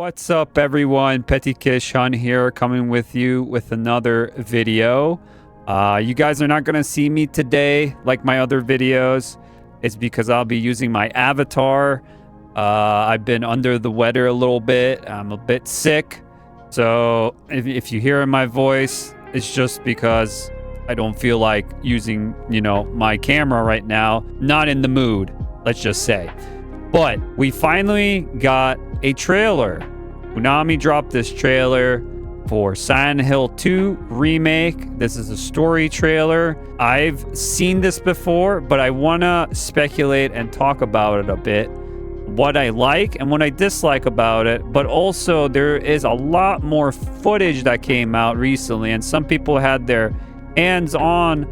What's up, everyone? Peti Kish here, coming with you with another video. You guys are not going to see me today like my other videos. It's because I'll be using my avatar. I've been under the weather a little bit. I'm a bit sick. So if you hear my voice, it's just because I don't feel like using, my camera right now. Not in the mood, let's just say. But we finally got a trailer. Konami dropped this trailer for Silent Hill 2 Remake. This is a story trailer. I've seen this before, but I want to speculate and talk about it a bit. What I like and what I dislike about it, but also there is a lot more footage that came out recently, and some people had their hands on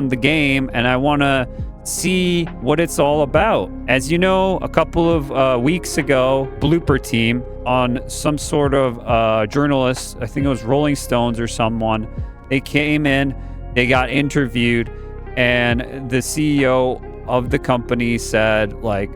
the game, and I want to see what it's all about. As you know, a couple of weeks ago, Blooper Team on some sort of journalist, I think it was Rolling Stones or someone, they came in, they got interviewed, and the CEO of the company said,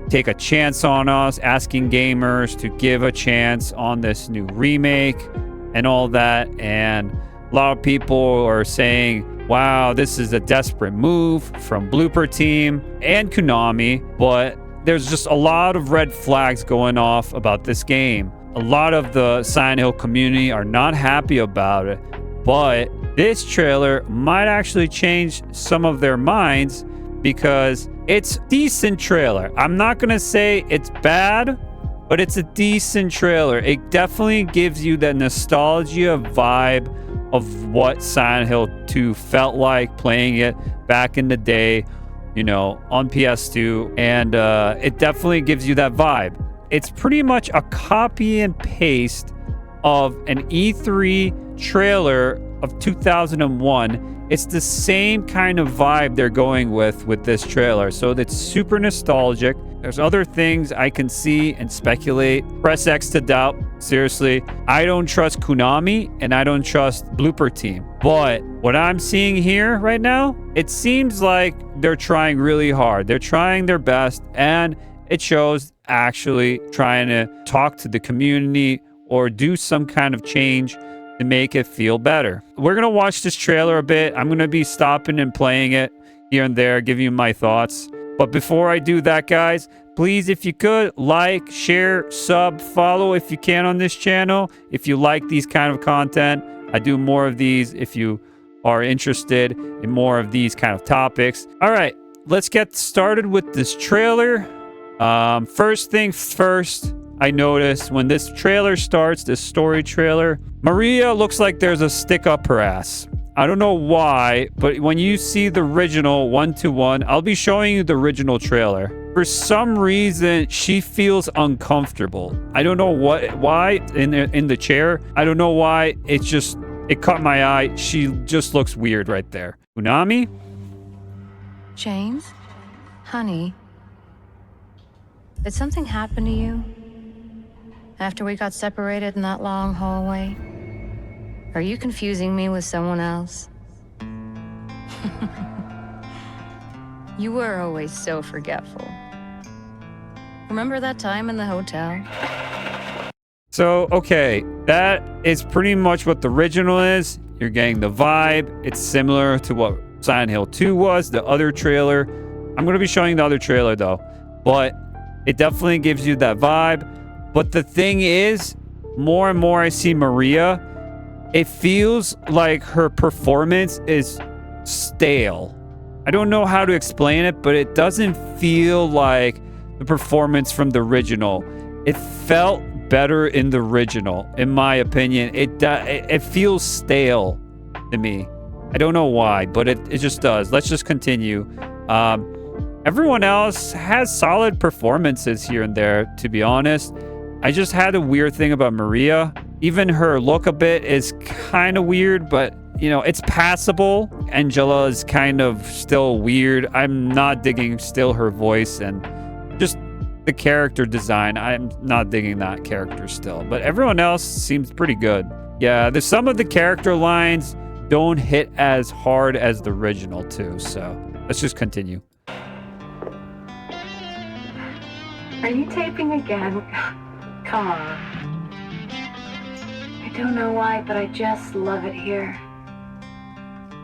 take a chance on us, asking gamers to give a chance on this new remake and all that. And a lot of people are saying, wow, this is a desperate move from Blooper Team and Konami, but there's just a lot of red flags going off about this game. A lot of the Silent Hill community are not happy about it, but this trailer might actually change some of their minds because it's a decent trailer. I'm not going to say it's bad, but it's a decent trailer. It definitely gives you the nostalgia vibe of what Silent Hill 2 felt like playing it back in the day, on PS2. And it definitely gives you that vibe. It's pretty much a copy and paste of an E3 trailer of 2001. It's the same kind of vibe they're going with this trailer. So it's super nostalgic. There's other things I can see and speculate. Press X to doubt. Seriously, I don't trust Konami and I don't trust Blooper Team. But what I'm seeing here right now, it seems like they're trying really hard. They're trying their best, and it shows actually trying to talk to the community or do some kind of change to make it feel better. We're going to watch this trailer a bit. I'm going to be stopping and playing it here and there, giving you my thoughts. But before I do that, guys, please, if you could, like, share, sub, follow if you can on this channel. If you like these kind of content, I do more of these if you are interested in more of these kind of topics. All right, let's get started with this trailer. First things first, I noticed when this trailer starts, this story trailer, Maria looks like there's a stick up her ass. I don't know why, but when you see the original 1-to-1, I'll be showing you the original trailer. For some reason, she feels uncomfortable. I don't know why in the chair. I don't know why. It caught my eye. She just looks weird right there. Konami? James? Honey? Did something happen to you? After we got separated in that long hallway? Are you confusing me with someone else? You were always so forgetful. Remember that time in the hotel? So, okay, that is pretty much what the original is. You're getting the vibe. It's similar to what Silent Hill 2 was, the other trailer. I'm going to be showing the other trailer, though. But it definitely gives you that vibe. But the thing is, more and more I see Maria, it feels like her performance is stale. I don't know how to explain it, but it doesn't feel like the performance from the original. It felt better in the original, in my opinion. It feels stale to me. I don't know why, but it just does. Let's just continue. Everyone else has solid performances here and there, to be honest. I just had a weird thing about Maria. Even her look a bit is kind of weird, but, it's passable. Angela is kind of still weird. I'm not digging still her voice and just the character design. I'm not digging that character still. But everyone else seems pretty good. Yeah, there's some of the character lines don't hit as hard as the original, too. So let's just continue. Are you taping again? Come on. don't know why, but I just love it here.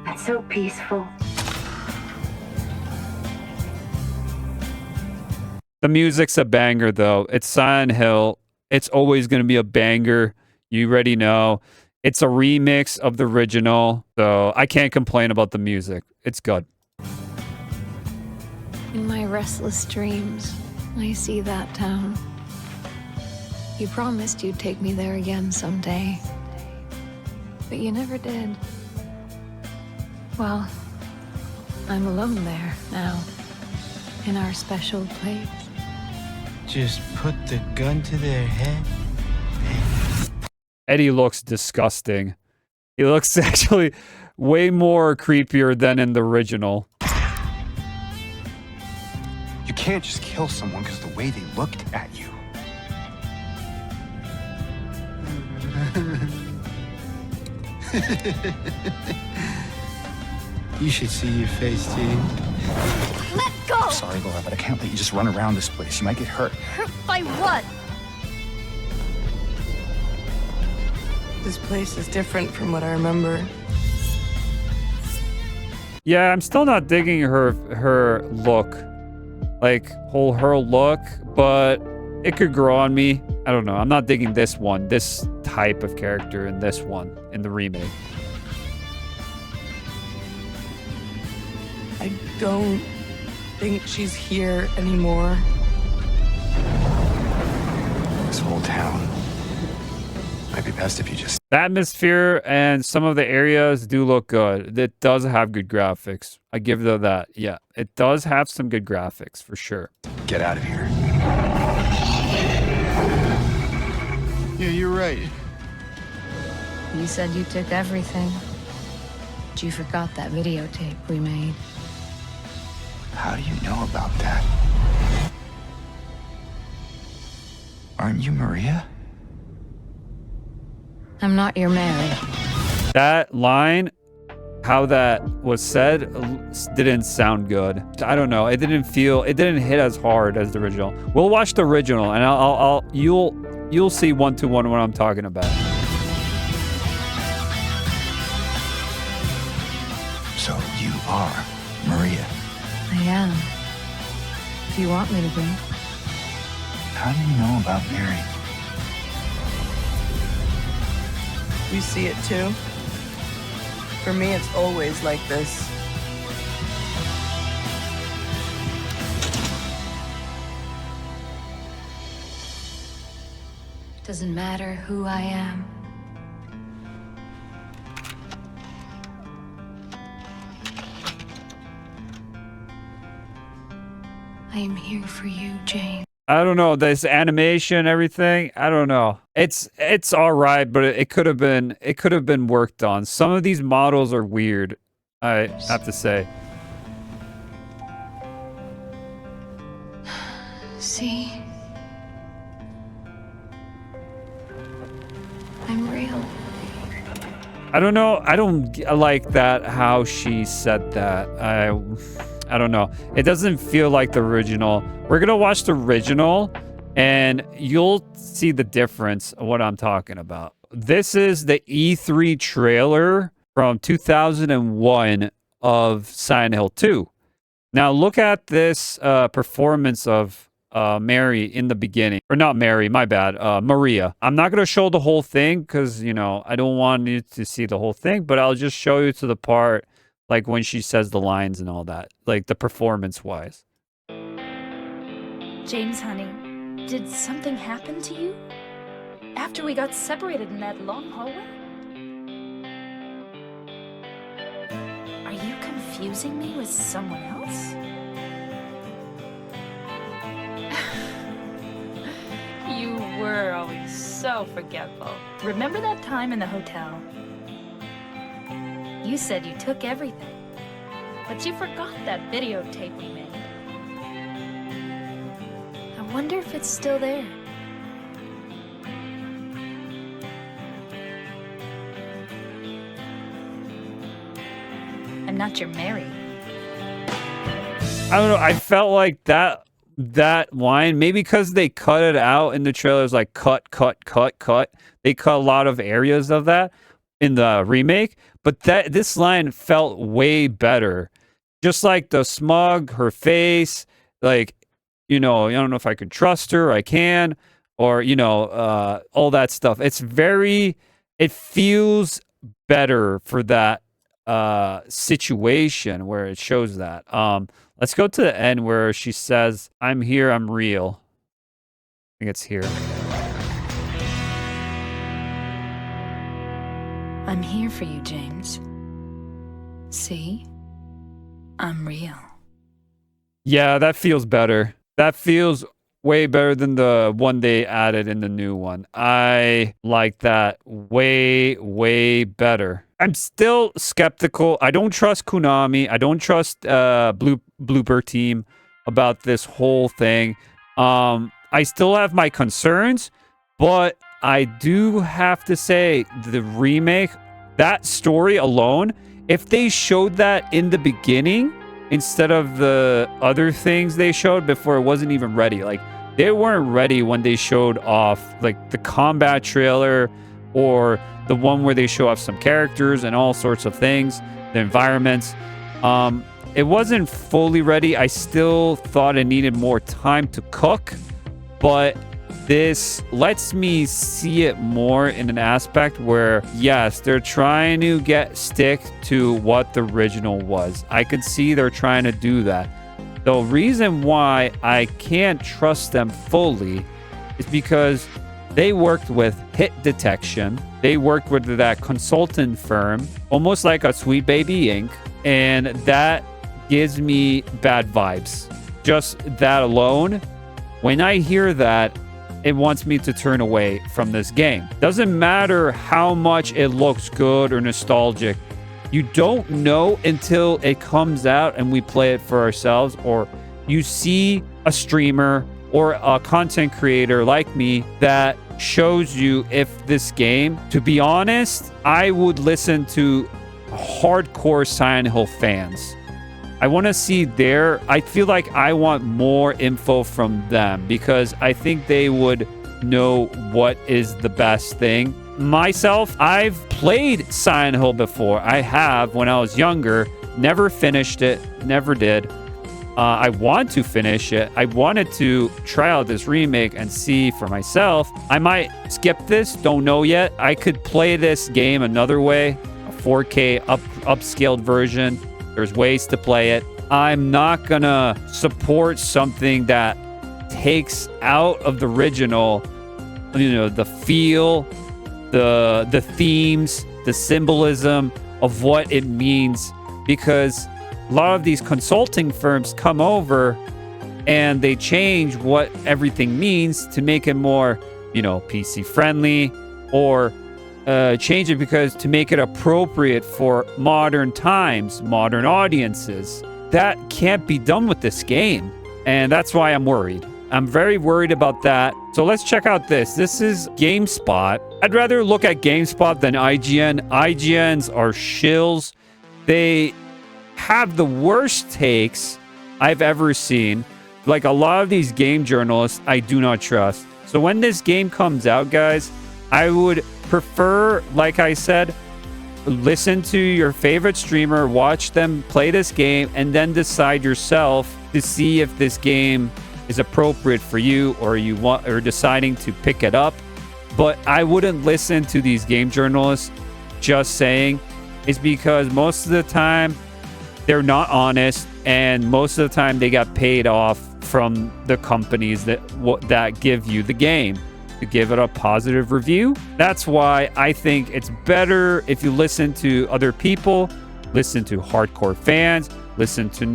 It's so peaceful. The music's a banger, though. It's Silent Hill. It's always going to be a banger. You already know. It's a remix of the original, so I can't complain about the music. It's good. In my restless dreams, I see that town. You promised you'd take me there again someday, but you never did. Well, I'm alone there now, in our special place. Just put the gun to their head. Eddie looks disgusting. He looks actually way more creepier than in the original. You can't just kill someone because the way they looked at you. You should see your face, T. Let go! I'm sorry, Laura, but I can't let you just run around this place. You might get hurt. Hurt by what? This place is different from what I remember. Yeah, I'm still not digging her look. Like, her look, but it could grow on me. I don't know. I'm not digging this one, this type of character in this one, in the remake. I don't think she's here anymore. This whole town. Might be best if you just... The atmosphere and some of the areas do look good. It does have good graphics. I give it that. Yeah, it does have some good graphics for sure. get out of here. Yeah, you're right. You said you took everything, but you forgot that videotape we made. How do you know about that? Aren't you Maria? I'm not your Mary. That line, how that was said, didn't sound good. I don't know. It didn't hit as hard as the original. We'll watch the original, and you'll see one-to-one what I'm talking about. So you are Maria. I am. If you want me to be. How do you know about Mary? You see it too? For me, it's always like this. Doesn't matter who I am. I am here for you, Jane. I don't know, this animation, everything. I don't know. It's all right, but it could have been worked on. Some of these models are weird, I have to say. See? I'm real. I don't know. I don't like that how she said that. I don't know. It doesn't feel like the original. We're going to watch the original and you'll see the difference of what I'm talking about. This is the E3 trailer from 2001 of Silent Hill 2. Now look at this performance of Mary in the beginning. Or not Mary, my bad. Maria. I'm not going to show the whole thing because, you know, I don't want you to see the whole thing, but I'll just show you to the part like when she says the lines and all that, like the performance-wise. James, honey, did something happen to you? After we got separated in that long hallway? Are you confusing me with someone else? You were always so forgetful. Remember that time in the hotel? You said you took everything, but you forgot that videotape we made. I wonder if it's still there. I'm not your Mary. I don't know. I felt like that that line. Maybe because they cut it out in the trailers, like cut, cut, cut, cut. They cut a lot of areas of that in the remake, but this line felt way better. Just like the smug, her face, like, I don't know if I could trust her, I can, or, all that stuff. It feels better for that situation where it shows that. Let's go to the end where she says, "I'm here, I'm real." I think it's here. I'm here for you, James. See? I'm real. Yeah, that feels better. That feels way better than the one they added in the new one. I like that way, way better. I'm still skeptical. I don't trust Konami. I don't trust Blooper Team about this whole thing. I still have my concerns, but I do have to say the remake, that story alone, if they showed that in the beginning instead of the other things they showed before, it wasn't even ready. Like, they weren't ready when they showed off like the combat trailer or the one where they show off some characters and all sorts of things, the environments. It wasn't fully ready. I still thought it needed more time to cook, but this lets me see it more in an aspect where, yes, they're trying to stick to what the original was. I could see they're trying to do that. The reason why I can't trust them fully is because they worked with hit detection. They worked with that consultant firm, almost like a Sweet Baby Inc. And that gives me bad vibes. Just that alone, when I hear that, it wants me to turn away from this game. Doesn't matter how much it looks good or nostalgic. You don't know until it comes out and we play it for ourselves, or you see a streamer or a content creator like me that shows you if this game, to be honest, I would listen to hardcore Silent Hill fans. I want to see I feel like I want more info from them because I think they would know what is the best thing. Myself, I've played Silent Hill before. I have when I was younger. Never finished it. Never did. I want to finish it. I wanted to try out this remake and see for myself. I might skip this. Don't know yet. I could play this game another way. A 4K upscaled version. There's ways to play it. I'm not gonna support something that takes out of the original, the feel, the themes, the symbolism of what it means, because a lot of these consulting firms come over and they change what everything means to make it more, PC friendly, or change it to make it appropriate for modern times, modern audiences. That can't be done with this game. And that's why I'm worried. I'm very worried about that. So let's check out this. This is GameSpot. I'd rather look at GameSpot than IGN. IGNs are shills. They have the worst takes I've ever seen. Like, a lot of these game journalists, I do not trust. So when this game comes out, guys, I would prefer, like I said, listen to your favorite streamer, watch them play this game, and then decide yourself to see if this game is appropriate for you, or deciding to pick it up. But I wouldn't listen to these game journalists just saying, is because most of the time they're not honest, and most of the time they got paid off from the companies that give you the game to give it a positive review. That's why I think it's better if you listen to other people, listen to hardcore fans, listen to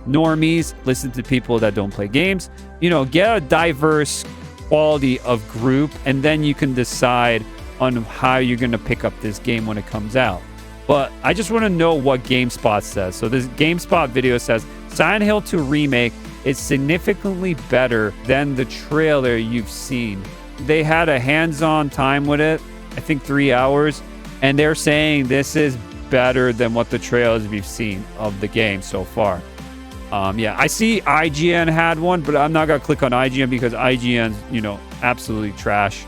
normies, listen to people that don't play games. Get a diverse quality of group, and then you can decide on how you're going to pick up this game when it comes out. But I just want to know what GameSpot says. So this GameSpot video says, Silent Hill 2 Remake is significantly better than the trailer you've seen. They had a hands-on time with it, I think 3 hours, and they're saying this is better than what the trailers we've seen of the game so far. Yeah, I see IGN had one, but I'm not gonna click on IGN because IGN's, you know, absolutely trash.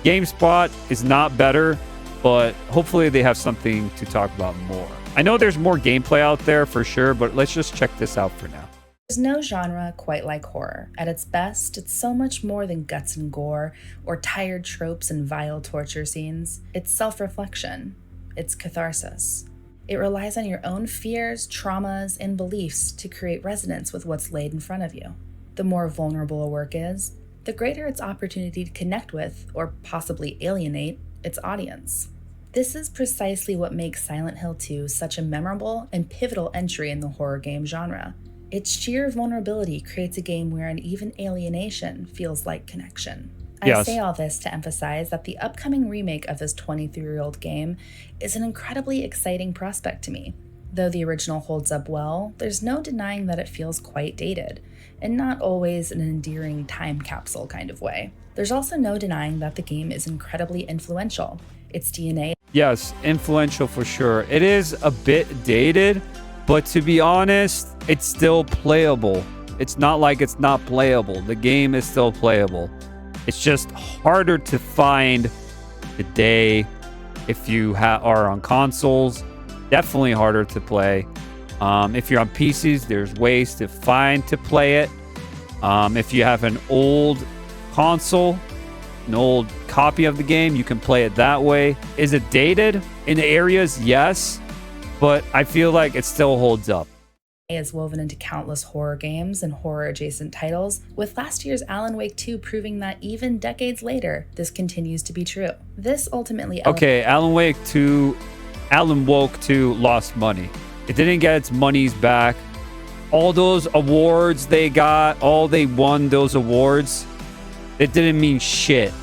GameSpot is not better, but hopefully they have something to talk about more. I know there's more gameplay out there for sure, but let's just check this out for now. There's no genre quite like horror. At its best, it's so much more than guts and gore, or tired tropes and vile torture scenes. It's self-reflection. It's catharsis. It relies on your own fears, traumas, and beliefs to create resonance with what's laid in front of you. The more vulnerable a work is, the greater its opportunity to connect with, or possibly alienate, its audience. This is precisely what makes Silent Hill 2 such a memorable and pivotal entry in the horror game genre. Its sheer vulnerability creates a game wherein even alienation feels like connection. Yes. I say all this to emphasize that the upcoming remake of this 23-year-old game is an incredibly exciting prospect to me. Though the original holds up well, there's no denying that it feels quite dated, and not always in an endearing time capsule kind of way. There's also no denying that the game is incredibly influential. Its DNA... Yes, influential for sure. It is a bit dated, but to be honest, it's still playable. It's not like it's not playable. The game is still playable. It's just harder to find today if you are on consoles. Definitely harder to play. If you're on PCs, there's ways to play it. If you have an old console, an old copy of the game, you can play it that way. Is it dated in areas? Yes, but I feel like it still holds up. Is woven into countless horror games and horror-adjacent titles, with last year's Alan Wake 2 proving that even decades later, this continues to be true. This ultimately... Okay, Alan Wake 2 lost money. It didn't get its monies back. All those awards they got, all they won those awards, it didn't mean shit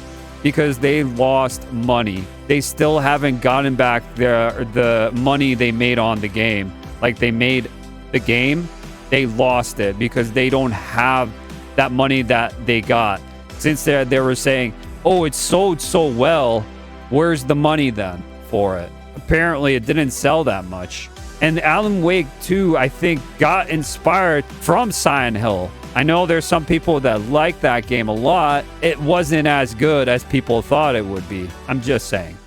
because they lost money. They still haven't gotten back the money they made on the game. Like, they made the game, they lost it because they don't have that money that they got. Since they were saying, oh, it sold so well, where's the money then for it? Apparently it didn't sell that much. And Alan Wake 2, I think, got inspired from Silent Hill. I know there's some people that like that game a lot. It wasn't as good as people thought it would be. I'm just saying.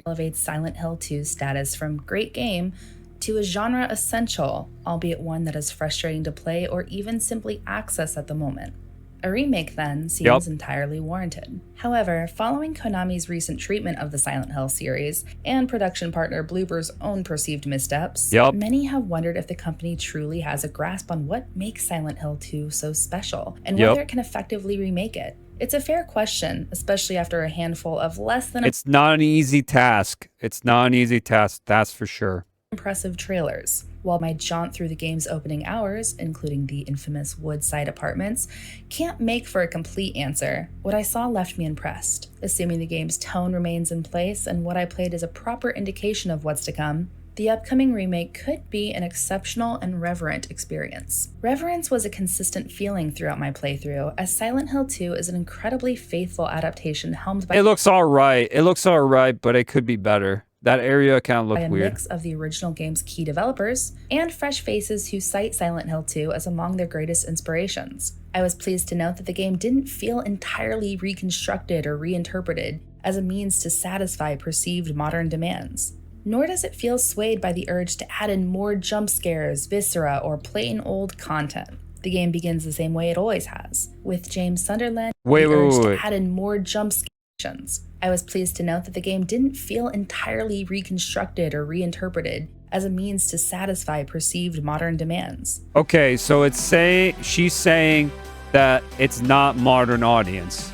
Elevates Silent Hill 2's status from great game to a genre essential, albeit one that is frustrating to play or even simply access at the moment. A remake, then, seems entirely warranted. However, following Konami's recent treatment of the Silent Hill series and production partner Bloober's own perceived missteps, many have wondered if the company truly has a grasp on what makes Silent Hill 2 so special, and whether it can effectively remake it. It's a fair question, especially after a handful of less than... It's not an easy task. That's for sure. Impressive trailers. While my jaunt through the game's opening hours, including the infamous Woodside apartments, can't make for a complete answer, what I saw left me impressed. Assuming the game's tone remains in place and what I played is a proper indication of what's to come, the upcoming remake could be an exceptional and reverent experience. Reverence was a consistent feeling throughout my playthrough, as Silent Hill 2 is an incredibly faithful adaptation helmed by... It looks alright, but it could be better. That area kind of looked weird. A mix of the original game's key developers and fresh faces who cite Silent Hill 2 as among their greatest inspirations. I was pleased to note that the game didn't feel entirely reconstructed or reinterpreted as a means to satisfy perceived modern demands. Nor does it feel swayed by the urge to add in more jump scares, viscera, or plain old content. The game begins the same way it always has, with James Sunderland to add in more jump scares. I was pleased to note that the game didn't feel entirely reconstructed or reinterpreted as a means to satisfy perceived modern demands. Okay, so she's saying that it's not modern audience.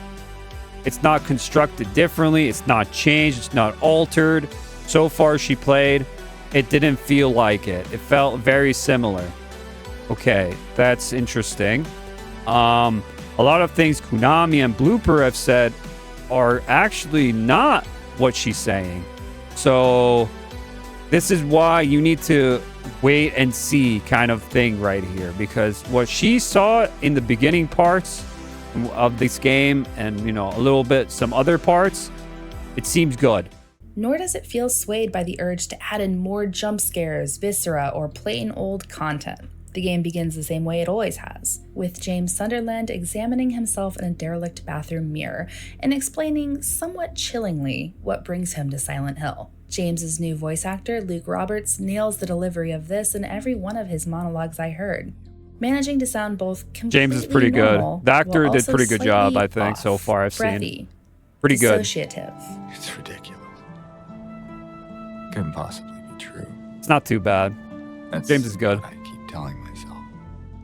It's not constructed differently, it's not changed, it's not altered. So far she played, it didn't feel like it. It felt very similar. Okay, that's interesting. A lot of things Konami and Blooper have said are actually not what she's saying. So this is why you need to wait and see kind of thing right here, because what she saw in the beginning parts of this game and, you know, a little bit some other parts, it seems good. Nor does it feel swayed by the urge to add in more jump scares, viscera, or plain old content. The game begins the same way it always has, with James Sunderland examining himself in a derelict bathroom mirror and explaining somewhat chillingly what brings him to Silent Hill. James's new voice actor, Luke Roberts, nails the delivery of this in every one of his monologues I heard, managing to sound both completely James is pretty good. normal, The actor while did also pretty good job, I slightly think, so off, far I've breathy, seen. Pretty good. dissociative. It's ridiculous. Couldn't possibly be true. It's not too bad. That's James is good. what I keep telling myself.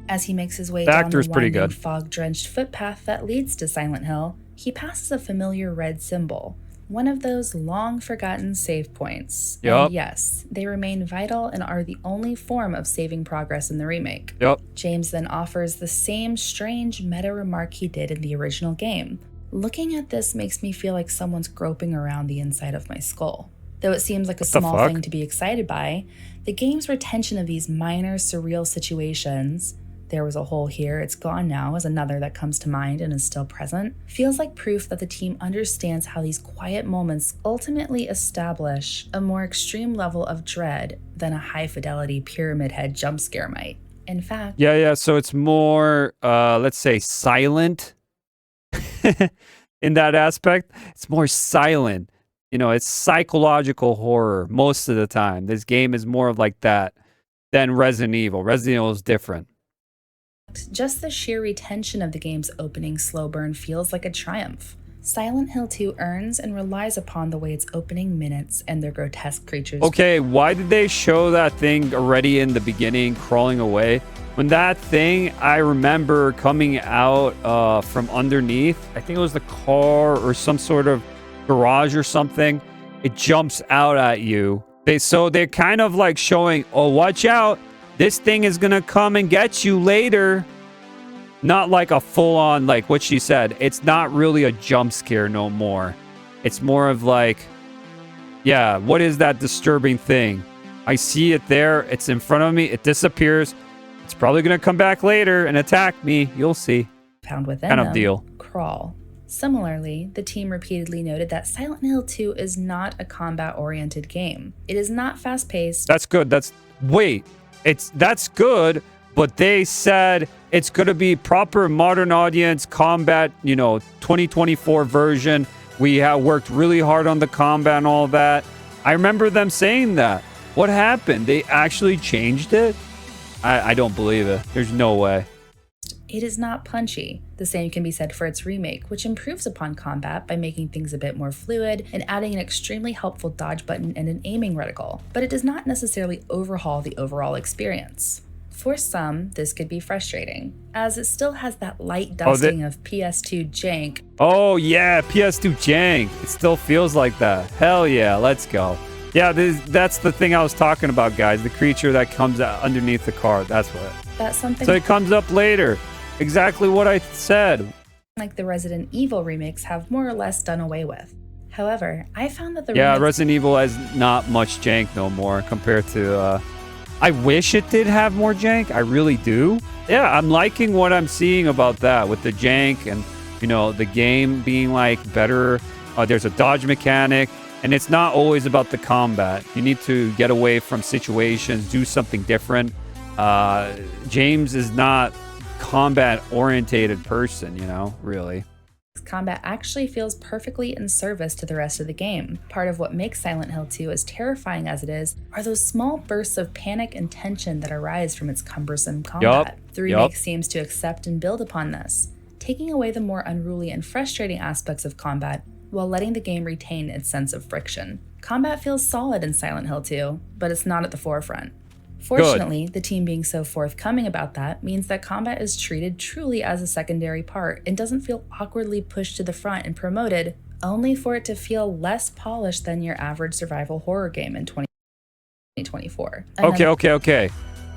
As he makes his way The down actor's the pretty winding, good. fog-drenched footpath that leads to Silent Hill, he passes a familiar red symbol, one of those long-forgotten save points. Yup. And yes, they remain vital and are the only form of saving progress in the remake. Yep. James then offers the same strange meta remark he did in the original game. Looking at this makes me feel like someone's groping around the inside of my skull. Though it seems like a small fuck? thing to be excited by, the game's retention of these minor, surreal situations — there was a hole here, it's gone now — is another that comes to mind and is still present, feels like proof that the team understands how these quiet moments ultimately establish a more extreme level of dread than a high-fidelity Pyramid Head jump scare might. In fact, Yeah. So it's more, let's say, silent in that aspect. It's more silent. You know, it's psychological horror most of the time. This game is more of like that than Resident Evil. Resident Evil is different. just the sheer retention of the game's opening slow burn feels like a triumph. Silent Hill 2 earns and relies upon the way its opening minutes and their grotesque creatures. Okay, why did they show that thing already in the beginning, crawling away? When that thing, I remember coming out from underneath, I think it was the car or some sort of garage or something, it jumps out at you. They're kind of like showing, oh, watch out, this thing is gonna come and get you later. Not like a full-on, like what she said, it's not really a jump scare no more. It's more of like, yeah, what is that disturbing thing? I see it there, it's in front of me, it disappears, it's probably gonna come back later and attack me, you'll see. Found within Kind of them deal. crawl. Similarly, the team repeatedly noted that Silent Hill 2 is not a combat-oriented game. It is not fast-paced. That's good. That's good, but they said it's going to be proper modern audience combat, 2024 version. We have worked really hard on the combat and all that. I remember them saying that. What happened? They actually changed it? I don't believe it. There's no way. It is not punchy. The same can be said for its remake, which improves upon combat by making things a bit more fluid and adding an extremely helpful dodge button and an aiming reticle, but it does not necessarily overhaul the overall experience. For some, this could be frustrating, as it still has that light dusting of PS2 jank. Oh yeah, PS2 jank. It still feels like that. Hell yeah, let's go. Yeah, that's the thing I was talking about, guys. The creature that comes out underneath the car. That's what. That's something So it comes up later. Exactly what I said. like the Resident Evil remakes have more or less done away with. However, I found that the Yeah, Resident Evil has not much jank no more compared to... I wish it did have more jank. I really do. Yeah, I'm liking what I'm seeing about that with the jank and, the game being like better. There's a dodge mechanic, and it's not always about the combat. You need to get away from situations, do something different. James is not combat orientated person, really. combat actually feels perfectly in service to the rest of the game. Part of what makes Silent Hill 2 as terrifying as it is are those small bursts of panic and tension that arise from its cumbersome combat. The remake seems to accept and build upon this, taking away the more unruly and frustrating aspects of combat while letting the game retain its sense of friction. Combat feels solid in Silent Hill 2, but it's not at the forefront. Fortunately, the team being so forthcoming about that means that combat is treated truly as a secondary part and doesn't feel awkwardly pushed to the front and promoted, only for it to feel less polished than your average survival horror game in 2024. Okay.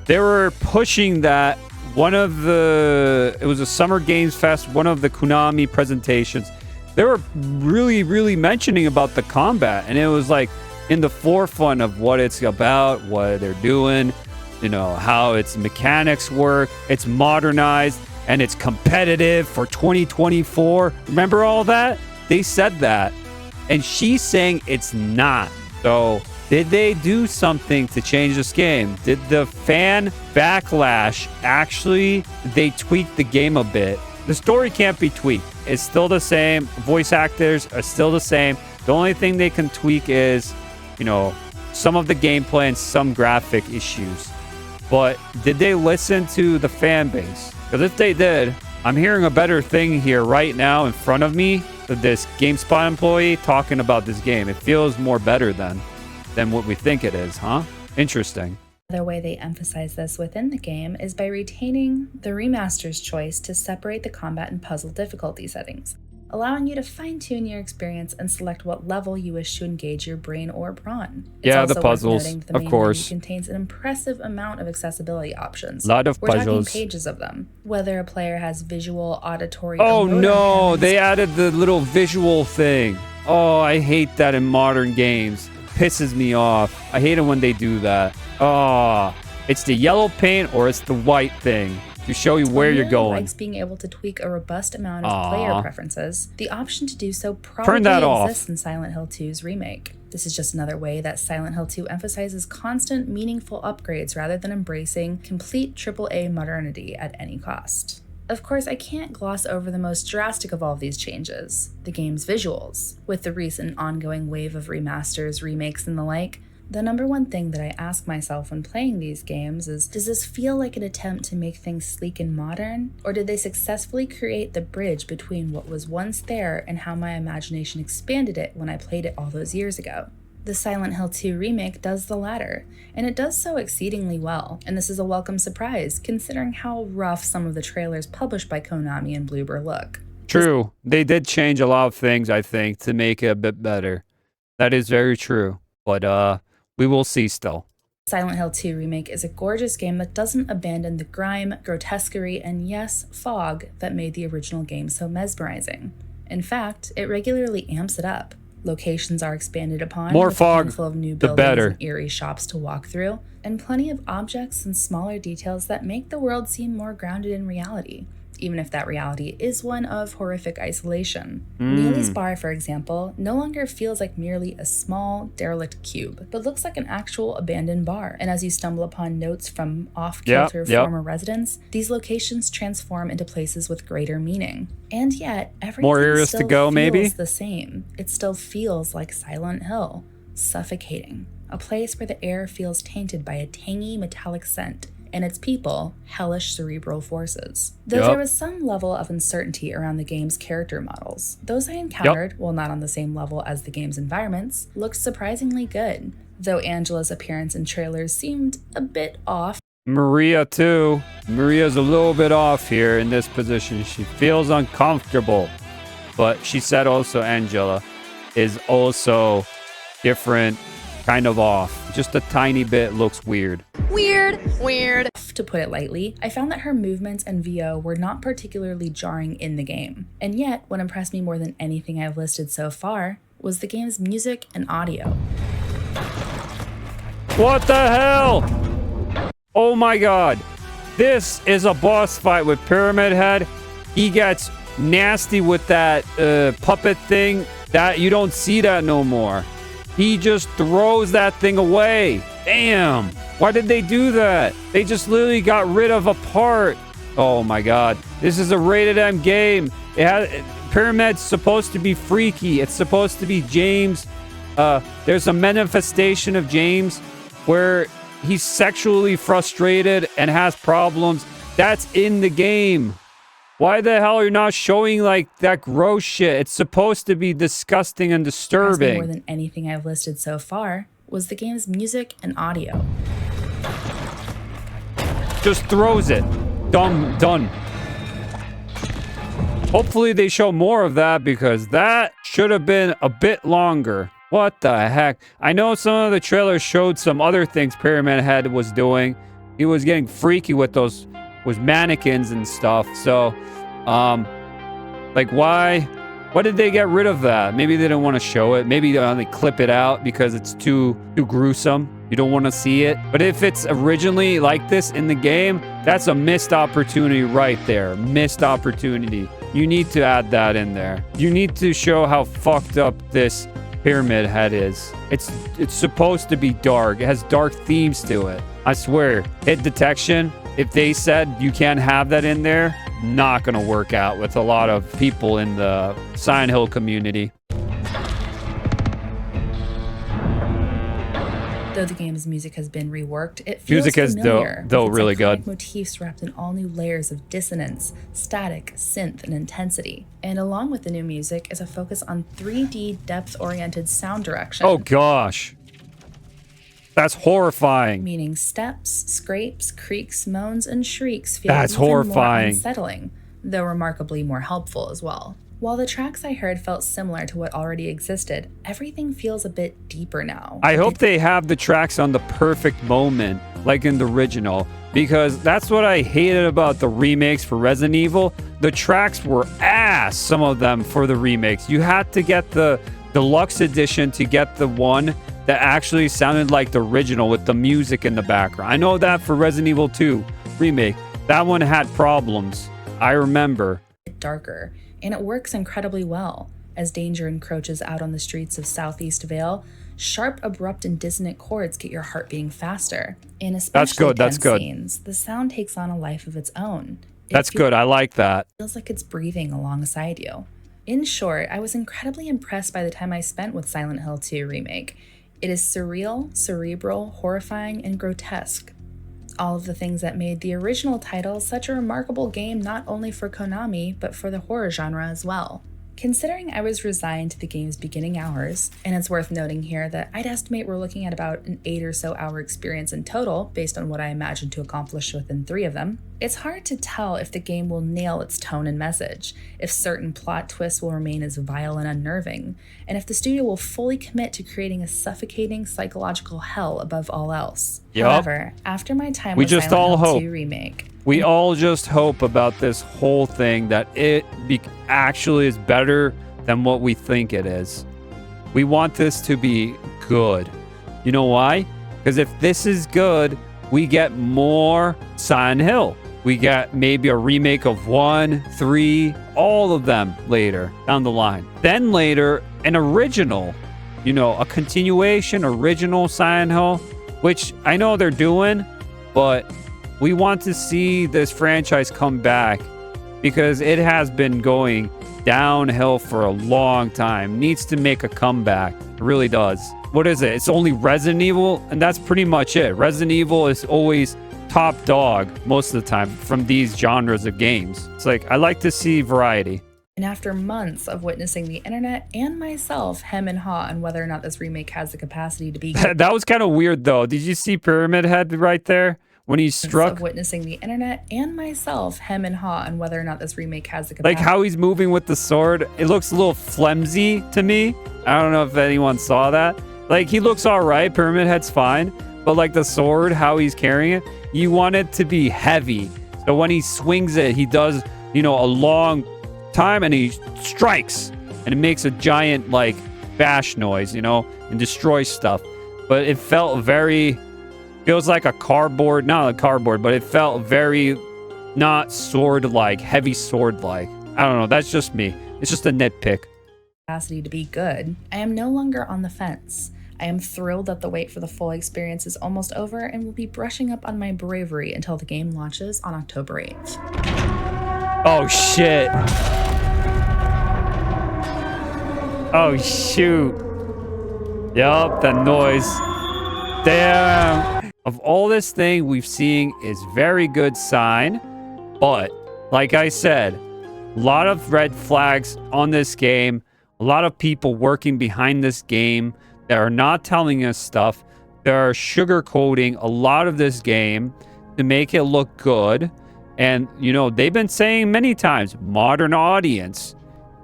They were pushing that. It was a Summer Games Fest, one of the Konami presentations. They were really, really mentioning about the combat, and it was like, in the forefront of what it's about, what they're doing, how its mechanics work, it's modernized, and it's competitive for 2024. Remember all that? They said that. And she's saying it's not. So Did they do something to change this game? Did the fan backlash actually, they tweaked the game a bit? The story can't be tweaked. It's still the same. Voice actors are still the same. The only thing they can tweak is, you know, some of the gameplay and some graphic issues. But did they listen to the fan base? Because if they did, I'm hearing a better thing here right now in front of me. This GameSpot employee talking about this game. It feels more better than what we think it is, huh? Interesting. Another way they emphasize this within the game is by retaining the remaster's choice to separate the combat and puzzle difficulty settings, allowing you to fine-tune your experience and select what level you wish to engage your brain or brawn. It's yeah, the also puzzles, worth noting the of main course. menu contains an impressive amount of accessibility options. A lot of We're puzzles. talking pages of them. Whether a player has visual, auditory, Oh or motor no, impairments, they added the little visual thing. Oh, I hate that in modern games. Pisses me off. I hate it when they do that. Oh, it's the yellow paint or it's the white thing to show you where you're going. Likes being able to tweak a robust amount of player preferences. The option to do so Turn probably that off. exists in Silent Hill 2's remake. This is just another way that Silent Hill 2 emphasizes constant, meaningful upgrades rather than embracing complete AAA modernity at any cost. Of course, I can't gloss over the most drastic of all of these changes, the game's visuals. With the recent ongoing wave of remasters, remakes, and the like, the number one thing that I ask myself when playing these games is, does this feel like an attempt to make things sleek and modern? Or did they successfully create the bridge between what was once there and how my imagination expanded it when I played it all those years ago? The Silent Hill 2 remake does the latter, and it does so exceedingly well, and this is a welcome surprise considering how rough some of the trailers published by Konami and Bloober look. True. They did change a lot of things, I think, to make it a bit better. That is very true. But we will see still. Silent Hill 2 Remake is a gorgeous game that doesn't abandon the grime, grotesquerie, and yes, fog that made the original game so mesmerizing. In fact, it regularly amps it up. Locations are expanded upon, More with fog, a handful of new the buildings better. and eerie shops to walk through, and plenty of objects and smaller details that make the world seem more grounded in reality, even if that reality is one of horrific isolation. Neely's Bar, for example, no longer feels like merely a small, derelict cube, but looks like an actual abandoned bar. And as you stumble upon notes from off-kilter former residents, these locations transform into places with greater meaning. And yet, everything More areas still to go, feels maybe? the same. It still feels like Silent Hill, suffocating. A place where the air feels tainted by a tangy metallic scent, and its people, hellish cerebral forces. Though there was some level of uncertainty around the game's character models, those I encountered, while not on the same level as the game's environments, looked surprisingly good, though Angela's appearance in trailers seemed a bit off. Maria, too. Maria's a little bit off here in this position. She feels uncomfortable. But she said also Angela is also different, kind of off. Just a tiny bit looks weird. Weird. To put it lightly, I found that her movements and VO were not particularly jarring in the game. And yet, what impressed me more than anything I've listed so far was the game's music and audio. What the hell? Oh my god. This is a boss fight with Pyramid Head. He gets nasty with that puppet thing. That you don't see that no more. He just throws that thing away. Damn. Why did they do that? They just literally got rid of a part. Oh my god. This is a rated M game. It has Pyramid's supposed to be freaky. It's supposed to be James. There's a manifestation of James where he's sexually frustrated and has problems. That's in the game. Why the hell are you not showing like that gross shit? It's supposed to be disgusting and disturbing. More than anything I've listed so far was the game's music and audio. Just throws it. Done. Hopefully they show more of that because that should have been a bit longer. What the heck? I know some of the trailers showed some other things Pyramid Head was doing. He was getting freaky with those mannequins and stuff. So, like why did they get rid of that? Maybe they didn't want to show it. Maybe they only clip it out because it's too gruesome. You don't want to see it. But if it's originally like this in the game, that's a missed opportunity right there. Missed opportunity. You need to add that in there. You need to show how fucked up this Pyramid Head is. It's supposed to be dark. It has dark themes to it. I swear. Hit detection, if they said you can't have that in there, not gonna work out with a lot of people in the Silent Hill community. Though the game's music has been reworked, it feels Music is familiar, though with its really good. iconic motifs wrapped in all new layers of dissonance, static, synth, and intensity. And along with the new music is a focus on 3D depth-oriented sound direction. Oh gosh. That's horrifying. Meaning steps, scrapes, creaks, moans, and shrieks feel That's even horrifying. more unsettling, though remarkably more helpful as well. While the tracks I heard felt similar to what already existed, everything feels a bit deeper now. I hope they have the tracks on the perfect moment, like in the original, because that's what I hated about the remakes for Resident Evil. The tracks were ass, some of them, for the remakes. You had to get the deluxe edition to get the one that actually sounded like the original with the music in the background. I know that for Resident Evil 2 remake, that one had problems. I remember. Darker, and it works incredibly well. As danger encroaches out on the streets of Southeast Vale, sharp, abrupt, and dissonant chords get your heart beating faster. In especially tense scenes, the sound takes on a life of its own. That's good. I like that. It feels like it's breathing alongside you. In short, I was incredibly impressed by the time I spent with Silent Hill 2 Remake. It is surreal, cerebral, horrifying, and grotesque. All of the things that made the original title such a remarkable game not only for Konami, but for the horror genre as well. Considering I was resigned to the game's beginning hours, and it's worth noting here that I'd estimate we're looking at about an 8 or so hour experience in total, based on what I imagined to accomplish within 3 of them, it's hard to tell if the game will nail its tone and message, if certain plot twists will remain as vile and unnerving, and if the studio will fully commit to creating a suffocating psychological hell above all else. Yep. However, after my time with Silent Hill 2 Remake, we all just hope about this whole thing that it actually is better than what we think it is. We want this to be good. You know why? Because if this is good, we get more Silent Hill. We get maybe a remake of 1, 3, all of them later down the line. Then later, an original, a continuation, original Silent Hill, which I know they're doing, but we want to see this franchise come back because it has been going downhill for a long time. Needs to make a comeback. It really does. What is it? It's only Resident Evil, and that's pretty much it. Resident Evil is always top dog most of the time from these genres of games. It's like, I like to see variety. And after months of witnessing the internet and myself hem and haw on whether or not this remake has the capacity to be That was kind of weird though. Did you see Pyramid Head right there? When he struck, of witnessing the internet and myself hem and haw on whether or not this remake has the capacity. Like how he's moving with the sword, it looks a little flimsy to me. I don't know if anyone saw that. Like he looks all right, Pyramid Head's fine, but like the sword, how he's carrying it, you want it to be heavy. So when he swings it, he does, a long time, and he strikes, and it makes a giant like bash noise, and destroys stuff. But it felt feels like a cardboard, not a cardboard, but it felt very not sword-like, heavy sword-like. I don't know. That's just me. It's just a nitpick. Capacity to be good. I am no longer on the fence. I am thrilled that the wait for the full experience is almost over and will be brushing up on my bravery until the game launches on October 8th. Oh, shit. Oh, shoot. Yup, that noise. Damn. Of all this thing we've seen is very good sign, but like I said, a lot of red flags on this game, a lot of people working behind this game that are not telling us stuff. They're sugarcoating a lot of this game to make it look good. And, they've been saying many times, modern audience.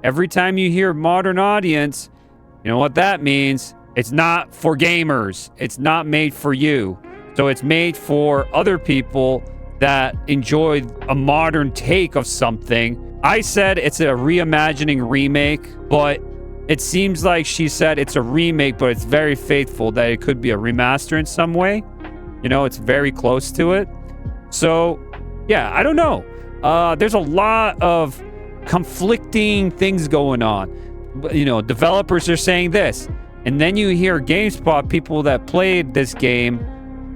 Every time you hear modern audience, you know what that means? It's not for gamers. It's not made for you. So it's made for other people that enjoy a modern take of something. I said it's a reimagining remake, but it seems like she said it's a remake, but it's very faithful that it could be a remaster in some way. It's very close to it. So, yeah, I don't know. There's a lot of conflicting things going on. Developers are saying this. And then you hear GameSpot people that played this game,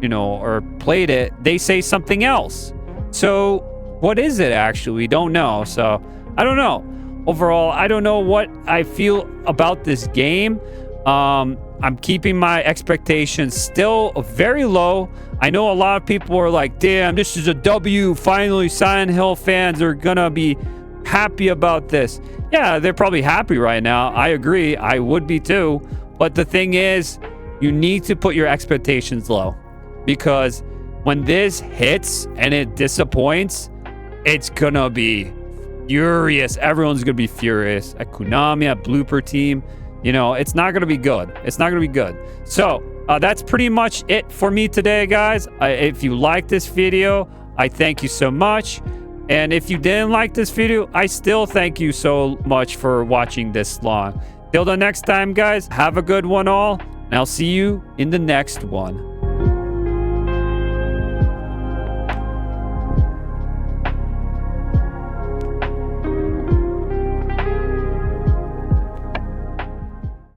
you know, or played it, they say something else. So what is it actually? We don't know. So I don't know. Overall, I don't know what I feel about this game. I'm keeping my expectations still very low. I know a lot of people are like, damn, this is a W. Finally, Silent Hill fans are gonna be happy about this. Yeah, they're probably happy right now. I agree. I would be too. But the thing is, you need to put your expectations low, because when this hits and it disappoints, it's gonna be furious. Everyone's gonna be furious at Konami, at Blooper Team. You know, it's not gonna be good. It's not gonna be good. So that's pretty much it for me today, guys. If you like this video, I thank you so much. And if you didn't like this video, I still thank you so much for watching this long. Till the next time, guys, have a good one all, and I'll see you in the next one.